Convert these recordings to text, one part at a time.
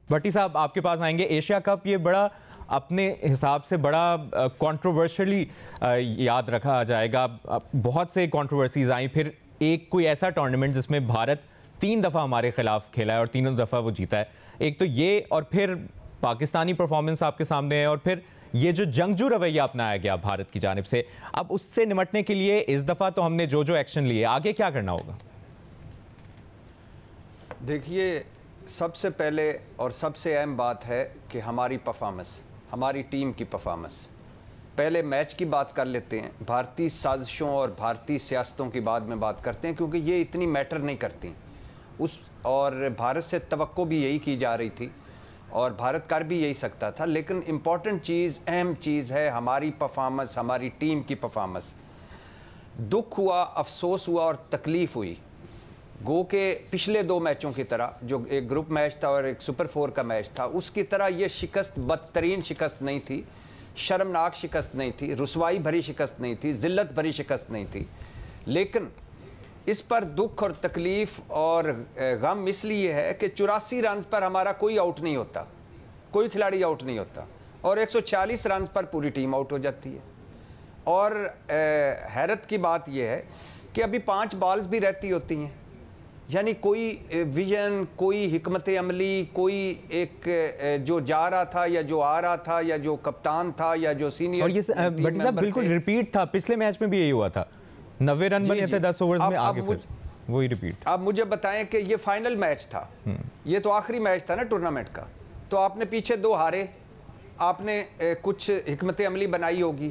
بھٹی صاحب آپ کے پاس آئیں گے. ایشیا کپ یہ بڑا اپنے حساب سے بڑا کنٹروورشلی یاد رکھا جائے گا. بہت سے کنٹروورسیز آئیں, پھر ایک کوئی ایسا ٹورنامنٹ جس میں بھارت 3 دفعہ ہمارے خلاف کھیلا ہے اور تینوں دفعہ وہ جیتا ہے. ایک تو یہ, اور پھر پاکستانی پرفارمنس آپ کے سامنے ہے, اور پھر یہ جو جنگجو رویہ اپنایا گیا بھارت کی جانب سے. اب اس سے نمٹنے کے لیے اس دفعہ تو ہم نے جو ایکشن لیے, آگے کیا کرنا ہوگا؟ دیکھیے, سب سے پہلے اور سب سے اہم بات ہے کہ ہماری پرفارمنس, ہماری ٹیم کی پرفارمنس. پہلے میچ کی بات کر لیتے ہیں. بھارتی سازشوں اور بھارتی سیاستوں کی بعد میں بات کرتے ہیں, کیونکہ یہ اتنی میٹر نہیں کرتی. اور بھارت سے توقع بھی یہی کی جا رہی تھی, اور بھارت کر بھی یہی سکتا تھا. لیکن امپورٹنٹ چیز, اہم چیز ہے ہماری پرفارمنس, ہماری ٹیم کی پرفارمنس. دکھ ہوا, افسوس ہوا اور تکلیف ہوئی. گو کہ پچھلے 2 میچوں کی طرح, جو ایک گروپ میچ تھا اور ایک سپر 4 کا میچ تھا, اس کی طرح یہ شکست بدترین شکست نہیں تھی, شرمناک شکست نہیں تھی, رسوائی بھری شکست نہیں تھی, ذلت بھری شکست نہیں تھی. لیکن اس پر دکھ اور تکلیف اور غم اس لیے ہے کہ 84 رنز پر ہمارا کوئی آؤٹ نہیں ہوتا, کوئی کھلاڑی آؤٹ نہیں ہوتا, اور 140 رنز پر پوری ٹیم آؤٹ ہو جاتی ہے. اور حیرت کی بات یہ ہے کہ ابھی 5 بالز بھی رہتی ہوتی ہیں, یعنی کوئی ویژن, کوئی حکمت عملی, کوئی ایک جو جا رہا تھا یا جو آ رہا تھا یا جو کپتان تھا یا جو سینئر. اور یہ بھٹی صاحب بالکل ریپیٹ تھا, پچھلے میچ میں بھی یہی ہوا تھا, 90 رن بنے تھے 10 اوورز میں, آگے پھر وہی ریپیٹ. آپ مجھے بتائیں کہ یہ فائنل میچ تھا, یہ تو آخری میچ تھا نا ٹورنامنٹ کا, تو آپ نے پیچھے 2 ہارے, آپ نے کچھ حکمت عملی بنائی ہوگی,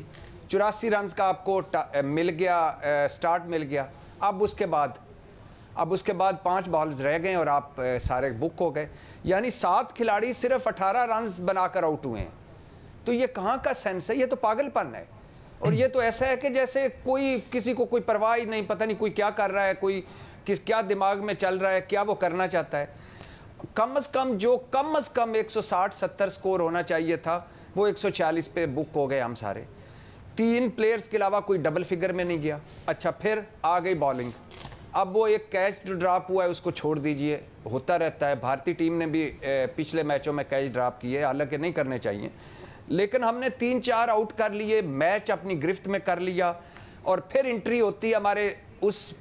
84 رنز کا آپ کو مل گیا, سٹارٹ مل گیا. اب اس کے بعد 5 بالز رہ گئے اور آپ سارے بک ہو گئے. یعنی 7 کھلاڑی صرف 18 رنز بنا کر آؤٹ ہوئے ہیں. تو یہ کہاں کا سینس ہے؟ یہ تو پاگل پن ہے. اور یہ تو ایسا ہے کہ جیسے کوئی کسی کو کوئی پرواہ نہیں, پتہ نہیں کوئی کیا کر رہا ہے, کوئی کیا دماغ میں چل رہا ہے, کیا وہ کرنا چاہتا ہے. کم از کم 160-70 سکور ہونا چاہیے تھا, وہ 140 پہ بک ہو گئے ہم سارے. 3 پلیئرز کے علاوہ کوئی ڈبل فگر میں نہیں گیا. اچھا, پھر آ گئی بالنگ. اب وہ ایک کیچ جو ڈراپ ہوا ہے اس کو چھوڑ دیجئے, ہوتا رہتا ہے. بھارتی ٹیم نے بھی پچھلے میچوں میں کیچ ڈراپ کیے, حالانکہ نہیں کرنے چاہیے, لیکن ہم نے 3-4 آؤٹ کر لیے, میچ اپنی گرفت میں کر لیا. اور پھر انٹری ہوتی ہے ہمارے اس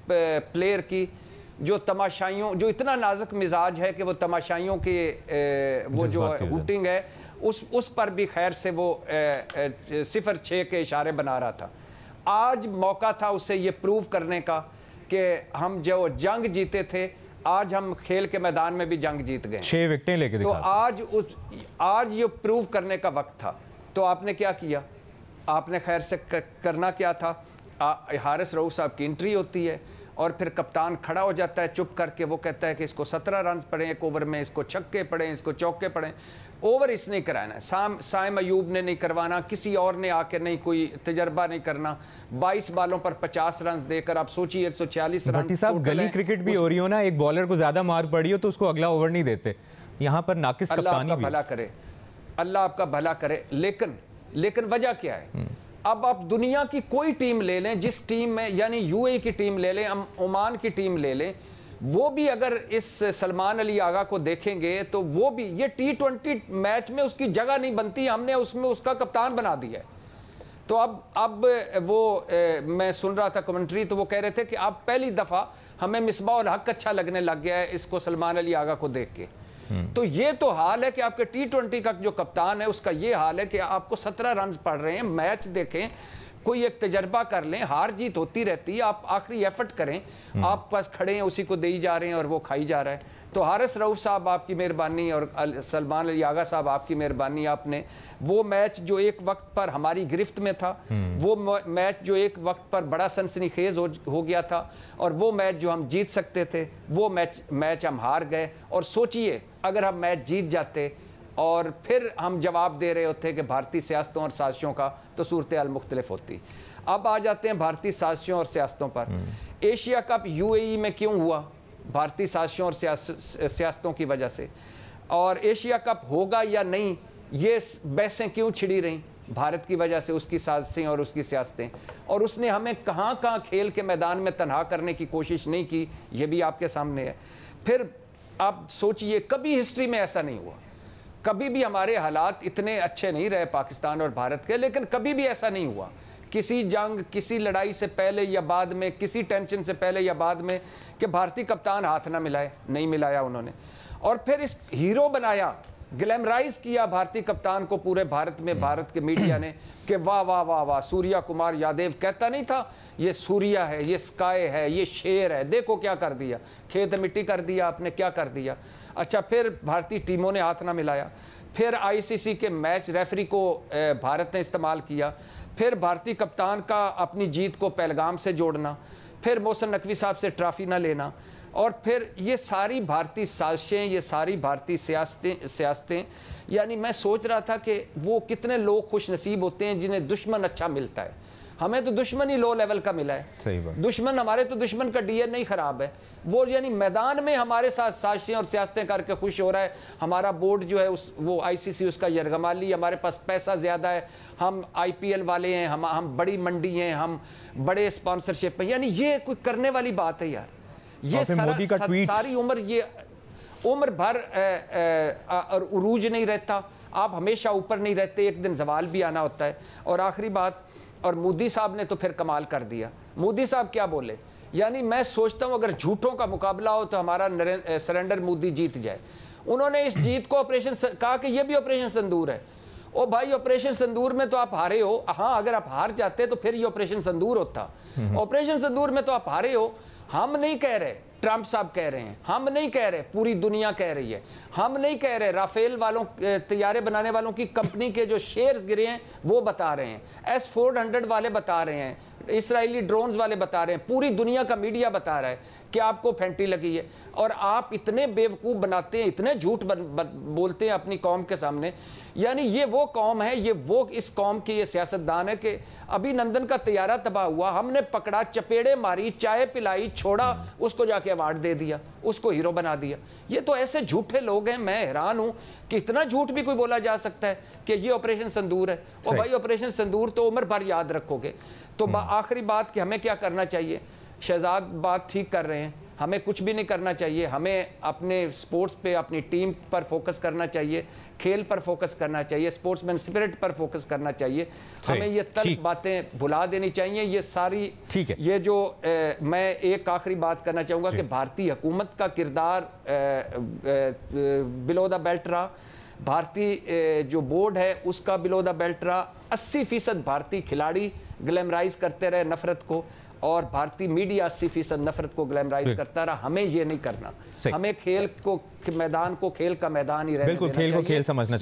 پلیئر کی جو تماشائیوں, جو اتنا نازک مزاج ہے کہ وہ تماشائیوں کے وہ جو ہوٹنگ ہے اس پر بھی خیر سے وہ 0-6 کے اشارے بنا رہا تھا. آج موقع تھا اسے یہ پروو کرنے کا کہ ہم جو جنگ جیتے تھے, آج ہم کھیل کے میدان میں بھی جنگ جیت گئے. 6 وکٹیں لے کے تو دکھاتے. آج یہ پروو کرنے کا وقت تھا. تو آپ نے کیا کیا؟ آپ نے خیر سے کرنا کیا تھا؟ حارث رؤوف صاحب کی انٹری ہوتی ہے اور پھر کپتان کھڑا ہو جاتا ہے چپ کر کے, وہ کہتا ہے کہ اس کو 17 رنز پڑیں ایک اوور میں, اس کو چھکے پڑیں, اس کو چوکے پڑیں. اوور اس نے کرانا ہے, سائم ایوب نے نہیں کروانا, کسی اور نے آ کے نہیں, کوئی تجربہ نہیں کرنا. 22 بالوں پر 50 رنز دے کر آپ سوچیے 140 رنز. بھٹی صاحب گلی کرکٹ بھی ہو رہی ہو نا, ایک بالر کو زیادہ مار پڑی ہو تو اس کو اگلا اوور نہیں دیتے. یہاں پر ناقص کپتانی بھی. اللہ آپ کا بھلا کرے. لیکن وجہ کیا ہے؟ اب آپ دنیا کی کوئی ٹیم لے لیں, جس ٹیم میں, یعنی یو اے کی ٹیم لے لیں, عمان کی ٹیم لے لیں, وہ بھی اگر اس سلمان علی آغا کو دیکھیں گے تو وہ بھی یہ T20 میچ میں اس کی جگہ نہیں بنتی, ہم نے اس میں اس کا کپتان بنا دیا ہے. تو اب وہ میں سن رہا تھا کمنٹری, تو وہ کہہ رہے تھے کہ اب پہلی دفعہ ہمیں مصباح الحق اچھا لگنے لگ گیا ہے اس کو سلمان علی آغا کو دیکھ کے. تو یہ تو حال ہے کہ آپ کے T20 کا جو کپتان ہے اس کا یہ حال ہے کہ آپ کو 17 رنز پڑ رہے ہیں. میچ دیکھیں, کوئی ایک تجربہ کر لیں, ہار جیت ہوتی رہتی ہے, آپ آخری ایفرٹ کریں. آپ پاس کھڑے ہیں, اسی کو دے جا رہے ہیں اور وہ کھائی جا رہا ہے. تو حارث رؤوف صاحب آپ کی مہربانی اور سلمان علی آغا صاحب آپ کی مہربانی, آپ نے وہ میچ جو ایک وقت پر ہماری گرفت میں تھا, وہ میچ جو ایک وقت پر بڑا سنسنی خیز ہو گیا تھا, اور وہ میچ جو ہم جیت سکتے تھے, وہ میچ ہم ہار گئے. اور سوچئے اگر ہم میچ جیت جاتے اور پھر ہم جواب دے رہے ہوتے کہ بھارتی سیاستوں اور سازشوں کا, تو صورتحال مختلف ہوتی. اب آ جاتے ہیں بھارتی سازشوں اور سیاستوں پر. ایشیا کپ یو اے ای میں کیوں ہوا؟ بھارتی سازشوں اور سیاستوں کی وجہ سے. اور ایشیا کپ ہوگا یا نہیں, یہ بحثیں کیوں چھڑی رہیں؟ بھارت کی وجہ سے, اس کی سازشیں اور اس کی سیاستیں. اور اس نے ہمیں کہاں کھیل کے میدان میں تنہا کرنے کی کوشش نہیں کی, یہ بھی آپ کے سامنے ہے. پھر آپ سوچئے, کبھی ہسٹری میں ایسا نہیں ہوا کبھی بھی ہمارے حالات اتنے اچھے نہیں رہے پاکستان اور بھارت کے، لیکن کبھی بھی ایسا نہیں ہوا کسی جنگ، کسی لڑائی سے پہلے یا بعد میں، کسی ٹینشن سے پہلے یا بعد میں کہ بھارتی کپتان ہاتھ نہ ملائے، نہیں ملایا انہوں نے، اور پھر اس ہیرو بنایا، گلیمرائز کیا بھارتی کپتان کو پورے بھارت میں، بھارت کے میڈیا نے کہ واہ واہ واہ واہ، سوریا کمار یادیو کہتا نہیں تھا یہ سوریا ہے، یہ سکائے ہے، یہ شیر ہے، دیکھو کیا کر دیا، کھیت مٹی کر دیا آپ نے، کیا کر دیا۔ اچھا پھر بھارتی ٹیموں نے ہاتھ نہ ملایا، پھر آئی سی سی کے میچ ریفری کو بھارت نے استعمال کیا، پھر بھارتی کپتان کا اپنی جیت کو پہلگام سے جوڑنا، پھر محسن نقوی صاحب سے ٹرافی نہ لینا، اور پھر یہ ساری بھارتی سازشیں، یہ ساری بھارتی سیاستیں، یعنی میں سوچ رہا تھا کہ وہ کتنے لوگ خوش نصیب ہوتے ہیں جنہیں دشمن اچھا ملتا ہے۔ ہمیں تو دشمن ہی لو لیول کا ملا ہے، صحیح بات، دشمن ہمارے تو دشمن کا ڈی این اے خراب ہے، وہ یعنی میدان میں ہمارے ساتھ سازشیں اور سیاستیں کر کے خوش ہو رہا ہے۔ ہمارا بورڈ جو ہے وہ آئی سی سی اس کا یرغمالی، ہمارے پاس پیسہ زیادہ ہے، ہم آئی پی ایل والے ہیں، ہم بڑی منڈی ہیں، ہم بڑے اسپانسرشپ ہیں، یعنی یہ کوئی کرنے والی بات ہے یار؟ یہ ساری عمر، یہ عمر بھر عروج نہیں رہتا، آپ ہمیشہ اوپر نہیں رہتے، ایک دن زوال بھی آنا ہوتا ہے۔ اور آخری بات، اور مودی صاحب نے تو پھر کمال کر دیا۔ مودی صاحب کیا بولے، یعنی میں سوچتا ہوں اگر جھوٹوں کا مقابلہ ہو تو ہمارا سرنڈر مودی جیت جائے۔ انہوں نے اس جیت کو کہا کہ یہ بھی آپریشن سندور ہے۔ او بھائی آپریشن سندور میں تو آپ ہارے ہو، ہاں اگر آپ ہار جاتے تو پھر یہ آپریشن سندور ہوتا۔ آپریشن سندور میں تو آپ ہارے ہو، ہم نہیں کہہ رہے، ٹرمپ صاحب کہہ رہے ہیں، ہم نہیں کہہ رہے، پوری دنیا کہہ رہی ہے، ہم نہیں کہہ رہے، رافیل والوں، طیارے بنانے والوں کی کمپنی کے جو شیئرز گرے ہیں وہ بتا رہے ہیں، S-400 والے بتا رہے ہیں، اسرائیلی ڈرونز والے بتا رہے ہیں، پوری دنیا کا میڈیا بتا رہا ہے کہ آپ کو پھینٹی لگی ہے، اور آپ اتنے بیوقوف بناتے ہیں، اتنے جھوٹ بولتے ہیں اپنی قوم کے سامنے۔ یعنی یہ وہ قوم ہے، یہ وہ اس قوم کی یہ سیاستدان ہے کہ ابھی نندن کا طیارہ تباہ ہوا، ہم نے پکڑا، چپیڑے ماری، چائے پلائی، چھوڑا، اس کو جا کے ایوارڈ دے دیا، اس کو ہیرو بنا دیا۔ یہ تو ایسے جھوٹے لوگ ہیں، میں حیران ہوں کہ اتنا جھوٹ بھی کوئی بولا جا سکتا ہے کہ یہ آپریشن سندور ہے۔ اور بھائی آپریشن سندور تو عمر بھر یاد رکھو گے۔ تو آخری بات کہ ہمیں کیا کرنا چاہیے، شہزاد بات ٹھیک کر رہے ہیں، ہمیں کچھ بھی نہیں کرنا چاہیے، ہمیں اپنے سپورٹس پہ، اپنی ٹیم پر فوکس کرنا چاہیے، کھیل پر فوکس کرنا چاہیے، سپورٹس مین اسپرٹ پر فوکس کرنا چاہیے، ہمیں یہ تلخ باتیں بھلا دینی چاہیے۔ یہ ساری یہ جو میں ایک آخری بات کرنا چاہوں گا کہ بھارتی حکومت کا کردار بلو دا بیلٹ رہا، بھارتی جو بورڈ ہے اس کا بلو دا بیلٹ رہا، 80% بھارتی کھلاڑی گلیمرائز کرتے رہے نفرت کو، اور بھارتی میڈیا 80% نفرت کو گلیمرائز کرتا رہا۔ ہمیں یہ نہیں کرنا، ہمیں کھیل کو میدان کو کھیل کا میدان ہی رہنا دینا چاہیے، بالکل کھیل کو کھیل سمجھنا چاہیے۔